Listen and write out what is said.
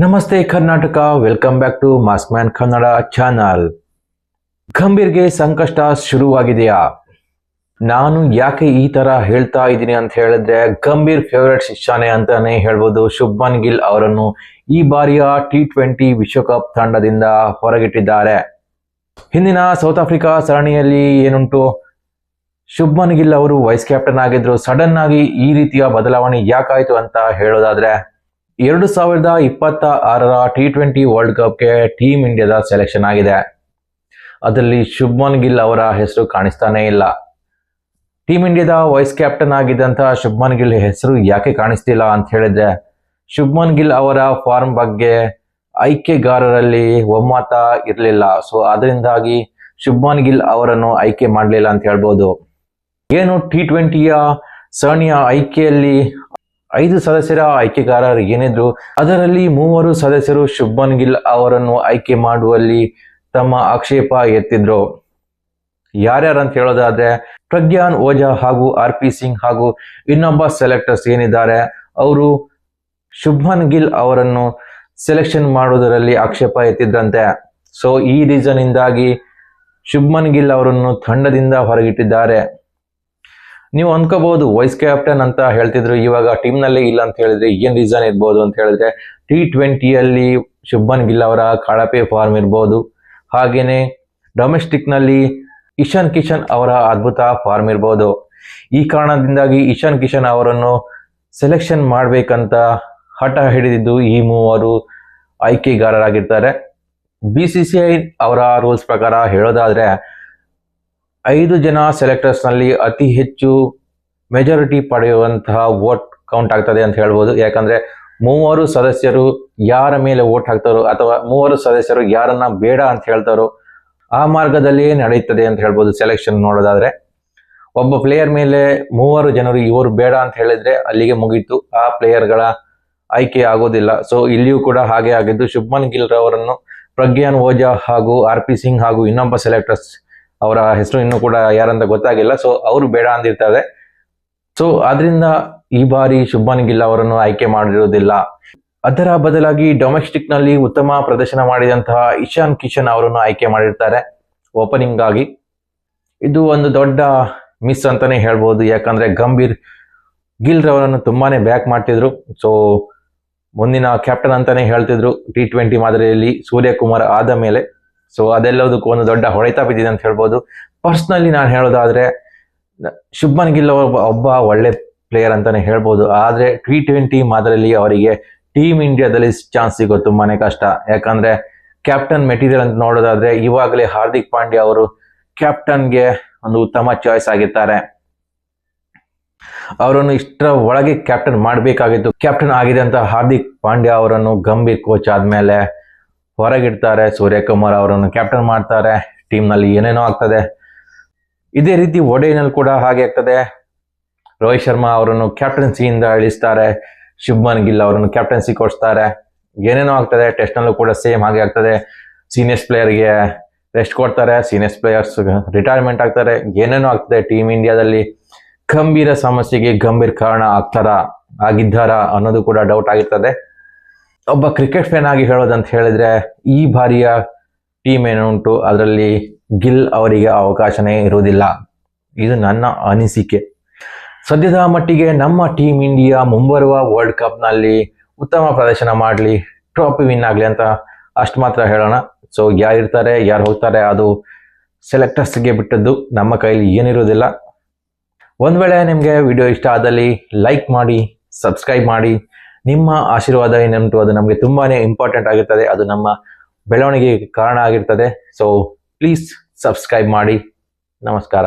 ನಮಸ್ತೆ Karnataka, welcome back to mask man Kannada channel. ಗಂಭೀರ್ಗೆ ಸಂಕಷ್ಟ ಶುರುವಾಗಿದೆಯಾ? ನಾನು ಯಾಕೆ ಈ ತರ ಹೇಳ್ತಾ ಇದ್ದೀನಿ ಅಂತ ಹೇಳಿದ್ರೆ, ಗಂಭೀರ್ ಫೇವರೇಟ್ ಶಿಷ್ಯನೇ ಅಂತಾನೆ ಹೇಳ್ಬೋದು. ಶುಭ್ಮನ್ ಗಿಲ್ ಅವರನ್ನು ಈ ಬಾರಿಯ T20 ವಿಶ್ವಕಪ್ ತಂಡದಿಂದ ಹೊರಗಿಟ್ಟಿದ್ದಾರೆ. ಹಿಂದಿನ ಸೌತ್ ಆಫ್ರಿಕಾ ಸರಣಿಯಲ್ಲಿ ಏನುಂಟು, ಶುಭ್ಮನ್ ಗಿಲ್ ಅವರು ವೈಸ್ ಕ್ಯಾಪ್ಟನ್ ಆಗಿದ್ರು. ಸಡನ್ ಆಗಿ ಈ ರೀತಿಯ ಬದಲಾವಣೆ ಯಾಕಾಯ್ತು ಅಂತ ಹೇಳೋದಾದ್ರೆ, 2026ರ T20 ವರ್ಲ್ಡ್ ಕಪ್ಗೆ ಟೀಮ್ ಇಂಡಿಯಾದ ಸೆಲೆಕ್ಷನ್ ಆಗಿದೆ. ಅದರಲ್ಲಿ ಶುಭ್ಮನ್ ಗಿಲ್ ಅವರ ಹೆಸರು ಕಾಣಿಸ್ತಾನೆ ಇಲ್ಲ. ಟೀಮ್ ಇಂಡಿಯಾದ ವೈಸ್ ಕ್ಯಾಪ್ಟನ್ ಆಗಿದ್ದಂತಹ ಶುಭ್ಮನ್ ಗಿಲ್ ಹೆಸರು ಯಾಕೆ ಕಾಣಿಸ್ತಿಲ್ಲ ಅಂತ ಹೇಳಿದ್ರೆ, ಶುಭ್ಮನ್ ಗಿಲ್ ಅವರ ಫಾರ್ಮ್ ಬಗ್ಗೆ ಆಯ್ಕೆಗಾರರಲ್ಲಿ ಒಮ್ಮತ ಇರಲಿಲ್ಲ. ಸೊ ಅದರಿಂದಾಗಿ ಶುಭ್ಮನ್ ಗಿಲ್ ಅವರನ್ನು ಆಯ್ಕೆ ಮಾಡಲಿಲ್ಲ ಅಂತ ಹೇಳ್ಬೋದು. ಏನು T20ಯ ಸರಣಿಯ ಆಯ್ಕೆಯಲ್ಲಿ 5 ಸದಸ್ಯರ ಆಯ್ಕೆಗಾರರು ಏನಿದ್ರು, ಅದರಲ್ಲಿ 3 ಸದಸ್ಯರು ಶುಭ್ಮನ್ ಗಿಲ್ ಅವರನ್ನು ಆಯ್ಕೆ ಮಾಡುವಲ್ಲಿ ತಮ್ಮ ಆಕ್ಷೇಪ ಎತ್ತಿದ್ರು. ಯಾರ್ಯಾರಂತ ಹೇಳೋದಾದ್ರೆ, ಪ್ರಗ್ಯಾನ್ ಓಜಾ ಹಾಗೂ RP ಸಿಂಗ್ ಹಾಗೂ ಇನ್ನೊಬ್ಬ ಸೆಲೆಕ್ಟರ್ಸ್ ಏನಿದ್ದಾರೆ, ಅವರು ಶುಭ್ಮನ್ ಗಿಲ್ ಅವರನ್ನು ಸೆಲೆಕ್ಷನ್ ಮಾಡುವುದರಲ್ಲಿ ಆಕ್ಷೇಪ ಎತ್ತಿದ್ರಂತೆ. ಸೊ ಈ ರೀಸನ್ ಇಂದಾಗಿ ಶುಭ್ಮನ್ ಗಿಲ್ ಅವರನ್ನು ತಂಡದಿಂದ ಹೊರಗಿಟ್ಟಿದ್ದಾರೆ. ನೀವು ಅನ್ಕೋಬಹುದು, ವೈಸ್ ಕ್ಯಾಪ್ಟನ್ ಅಂತ ಹೇಳ್ತಿದ್ರು, ಇವಾಗ ಟೀಮ್ ನಲ್ಲಿ ಇಲ್ಲ ಅಂತ ಹೇಳಿದ್ರೆ ಏನ್ ರೀಸನ್ ಇರ್ಬೋದು ಅಂತ ಹೇಳಿದ್ರೆ, T20ಯಲ್ಲಿ ಶುಭ್ಮನ್ ಗಿಲ್ ಅವರ ಕಳಪೆ ಫಾರ್ಮ್ ಇರ್ಬೋದು. ಹಾಗೇನೆ ಡೊಮೆಸ್ಟಿಕ್ ನಲ್ಲಿ ಇಶಾನ್ ಕಿಶನ್ ಅವರ ಅದ್ಭುತ ಫಾರ್ಮ್ ಇರ್ಬೋದು. ಈ ಕಾರಣದಿಂದಾಗಿ ಇಶಾನ್ ಕಿಶನ್ ಅವರನ್ನು ಸೆಲೆಕ್ಷನ್ ಮಾಡ್ಬೇಕಂತ ಹಠ ಹಿಡಿದಿದ್ದು ಈ 3 ಆಯ್ಕೆಗಾರರಾಗಿರ್ತಾರೆ. BCCI ಅವರ ರೂಲ್ಸ್ ಪ್ರಕಾರ ಹೇಳೋದಾದ್ರೆ, 5 ಜನ ಸೆಲೆಕ್ಟರ್ಸ್ ನಲ್ಲಿ ಅತಿ ಹೆಚ್ಚು ಮೆಜಾರಿಟಿ ಪಡೆಯುವಂತಹ ವೋಟ್ ಕೌಂಟ್ ಆಗ್ತದೆ ಅಂತ ಹೇಳ್ಬೋದು. ಯಾಕಂದ್ರೆ 3 ಸದಸ್ಯರು ಯಾರ ಮೇಲೆ ವೋಟ್ ಹಾಕ್ತಾರೋ ಅಥವಾ 3 ಸದಸ್ಯರು ಯಾರನ್ನ ಬೇಡ ಅಂತ ಹೇಳ್ತಾರೋ ಆ ಮಾರ್ಗದಲ್ಲಿ ನಡೆಯುತ್ತದೆ ಅಂತ ಹೇಳ್ಬೋದು. ಸೆಲೆಕ್ಷನ್ ನೋಡೋದಾದ್ರೆ, ಒಬ್ಬ ಪ್ಲೇಯರ್ ಮೇಲೆ 3 ಜನರು ಇವರು ಬೇಡ ಅಂತ ಹೇಳಿದ್ರೆ ಅಲ್ಲಿಗೆ ಮುಗೀತು, ಆ ಪ್ಲೇಯರ್ಗಳ ಆಯ್ಕೆ ಆಗೋದಿಲ್ಲ. ಸೊ ಇಲ್ಲಿಯೂ ಕೂಡ ಹಾಗೆ ಆಗಿದ್ದು, ಶುಭ್ಮನ್ ಗಿಲ್ ಅವರನ್ನು ಪ್ರಗ್ಯಾನ್ ಓಜಾ ಹಾಗೂ RP ಸಿಂಗ್ ಹಾಗೂ ಇನ್ನೊಬ್ಬ ಸೆಲೆಕ್ಟರ್ಸ್, ಅವರ ಹೆಸರು ಇನ್ನೂ ಕೂಡ ಯಾರಂತ ಗೊತ್ತಾಗಿಲ್ಲ, ಸೊ ಅವರು ಬೇಡ ಅಂದಿರ್ತಾರೆ. ಸೊ ಆದ್ರಿಂದ ಈ ಬಾರಿ ಶುಭ್ಮನ್ ಗಿಲ್ ಅವರನ್ನು ಆಯ್ಕೆ ಮಾಡಿರುವುದಿಲ್ಲ. ಅದರ ಬದಲಾಗಿ ಡೊಮೆಸ್ಟಿಕ್ ನಲ್ಲಿ ಉತ್ತಮ ಪ್ರದರ್ಶನ ಮಾಡಿದಂತಹ ಇಶಾನ್ ಕಿಶನ್ ಅವರನ್ನು ಆಯ್ಕೆ ಮಾಡಿರ್ತಾರೆ ಓಪನಿಂಗ್ ಆಗಿ. ಇದು ಒಂದು ದೊಡ್ಡ ಮಿಸ್ ಅಂತಾನೆ ಹೇಳ್ಬೋದು. ಯಾಕಂದ್ರೆ ಗಂಭೀರ್ ಗಿಲ್ ರವರನ್ನು ತುಂಬಾನೇ ಬ್ಯಾಕ್ ಮಾಡ್ತಿದ್ರು. ಸೊ ಮುಂದಿನ ಕ್ಯಾಪ್ಟನ್ ಅಂತಾನೆ ಹೇಳ್ತಿದ್ರು T20 ಮಾದರಿಯಲ್ಲಿ ಸೂರ್ಯಕುಮಾರ್ ಆದ ಮೇಲೆ. ಸೊ ಅದೆಲ್ಲದಕ್ಕೂ ಒಂದು ದೊಡ್ಡ ಹೊಡೆತ ಬಿದ್ದಿದೆ ಅಂತ ಹೇಳ್ಬೋದು. ಪರ್ಸ್ನಲಿ ನಾನು ಹೇಳೋದಾದ್ರೆ, ಶುಭ್ಮನ್ ಗಿಲ್ ಒಬ್ಬ ಒಳ್ಳೆ ಪ್ಲೇಯರ್ ಅಂತಾನೆ ಹೇಳ್ಬೋದು. ಆದ್ರೆ T20 ಮಾದರಿಯಲ್ಲಿ ಅವರಿಗೆ ಟೀಮ್ ಇಂಡಿಯಾದಲ್ಲಿ ಚಾನ್ಸ್ ಸಿಗೋದು ತುಂಬಾನೇ ಕಷ್ಟ. ಯಾಕಂದ್ರೆ ಕ್ಯಾಪ್ಟನ್ ಮೆಟೀರಿಯಲ್ ಅಂತ ನೋಡೋದಾದ್ರೆ, ಇವಾಗಲೇ ಹಾರ್ದಿಕ್ ಪಾಂಡ್ಯ ಅವರು ಕ್ಯಾಪ್ಟನ್ಗೆ ಒಂದು ಉತ್ತಮ ಚಾಯ್ಸ್ ಆಗಿರ್ತಾರೆ. ಅವರನ್ನು ಇಷ್ಟರ ಒಳಗೆ ಕ್ಯಾಪ್ಟನ್ ಮಾಡಬೇಕಾಗಿತ್ತು. ಕ್ಯಾಪ್ಟನ್ ಆಗಿದಂತ ಹಾರ್ದಿಕ್ ಪಾಂಡ್ಯ ಅವರನ್ನು ಗಂಭೀರ್ ಕೋಚ್ ಆದ್ಮೇಲೆ ಹೊರಗಿಡ್ತಾರೆ. ಸೂರ್ಯಕುಮಾರ್ ಅವರನ್ನು ಕ್ಯಾಪ್ಟನ್ ಮಾಡ್ತಾರೆ. ಟೀಮ್ ನಲ್ಲಿ ಏನೇನೋ ಆಗ್ತದೆ. ಇದೇ ರೀತಿ ಒಡೆನಲ್ಲಿ ಕೂಡ ಹಾಗೆ ಆಗ್ತದೆ. ರೋಹಿತ್ ಶರ್ಮಾ ಅವರನ್ನು ಕ್ಯಾಪ್ಟನ್ಸಿಯಿಂದ ಇಳಿಸ್ತಾರೆ, ಶುಭ್ಮನ್ ಗಿಲ್ ಅವರನ್ನು ಕ್ಯಾಪ್ಟನ್ಸಿ ಕೊಡಿಸ್ತಾರೆ. ಏನೇನೋ ಆಗ್ತದೆ. ಟೆಸ್ಟ್ ನಲ್ಲೂ ಕೂಡ ಸೇಮ್ ಹಾಗೆ ಆಗ್ತದೆ. ಸೀನಿಯರ್ಸ್ ಪ್ಲೇಯರ್ಗೆ ರೆಸ್ಟ್ ಕೊಡ್ತಾರೆ, ಸೀನಿಯರ್ಸ್ ಪ್ಲೇಯರ್ಸ್ ರಿಟೈರ್ಮೆಂಟ್ ಆಗ್ತಾರೆ. ಏನೇನೋ ಆಗ್ತದೆ. ಟೀಮ್ ಇಂಡಿಯಾದಲ್ಲಿ ಗಂಭೀರ ಸಮಸ್ಯೆಗೆ ಗಂಭೀರ್ ಕಾರಣ ಆಗಿದ್ದಾರಾ ಅನ್ನೋದು ಕೂಡ ಡೌಟ್ ಆಗಿರ್ತದೆ. ಒಬ್ಬ ಕ್ರಿಕೆಟ್ ಫ್ಯಾನ್ ಆಗಿ ಹೇಳೋದಂತ ಹೇಳಿದ್ರೆ, ಈ ಬಾರಿಯ ಟೀಮ್ ಏನುಂಟು ಅದರಲ್ಲಿ ಗಿಲ್ ಅವರಿಗೆ ಅವಕಾಶನೇ ಇರುವುದಿಲ್ಲ. ಇದು ನನ್ನ ಅನಿಸಿಕೆ. ಸದ್ಯದ ಮಟ್ಟಿಗೆ ನಮ್ಮ ಟೀಮ್ ಇಂಡಿಯಾ ಮುಂಬರುವ ವರ್ಲ್ಡ್ ಕಪ್ ನಲ್ಲಿ ಉತ್ತಮ ಪ್ರದರ್ಶನ ಮಾಡಲಿ, ಟ್ರೋಫಿ ವಿನ್ ಆಗಲಿ ಅಂತ ಅಷ್ಟು ಮಾತ್ರ ಹೇಳೋಣ. ಸೊ ಯಾರಿರ್ತಾರೆ ಯಾರು ಹೋಗ್ತಾರೆ ಅದು ಸೆಲೆಕ್ಟರ್ಸ್ಗೆ ಬಿಟ್ಟದ್ದು, ನಮ್ಮ ಕೈಲಿ ಏನಿರೋದಿಲ್ಲ. ಒಂದ್ ವೇಳೆ ನಿಮಗೆ ವಿಡಿಯೋ ಇಷ್ಟ ಆದಲ್ಲಿ ಲೈಕ್ ಮಾಡಿ, ಸಬ್ಸ್ಕ್ರೈಬ್ ಮಾಡಿ. ನಿಮ್ಮ ಆಶೀರ್ವಾದ ಏನುಂಟು ಅದು ನಮಗೆ ತುಂಬಾನೇ ಇಂಪಾರ್ಟೆಂಟ್ ಆಗಿರ್ತದೆ. ಅದು ನಮ್ಮ ಬೆಳವಣಿಗೆಗೆ ಕಾರಣ ಆಗಿರ್ತದೆ. ಸೊ ಪ್ಲೀಸ್ ಸಬ್ಸ್ಕ್ರೈಬ್ ಮಾಡಿ. ನಮಸ್ಕಾರ.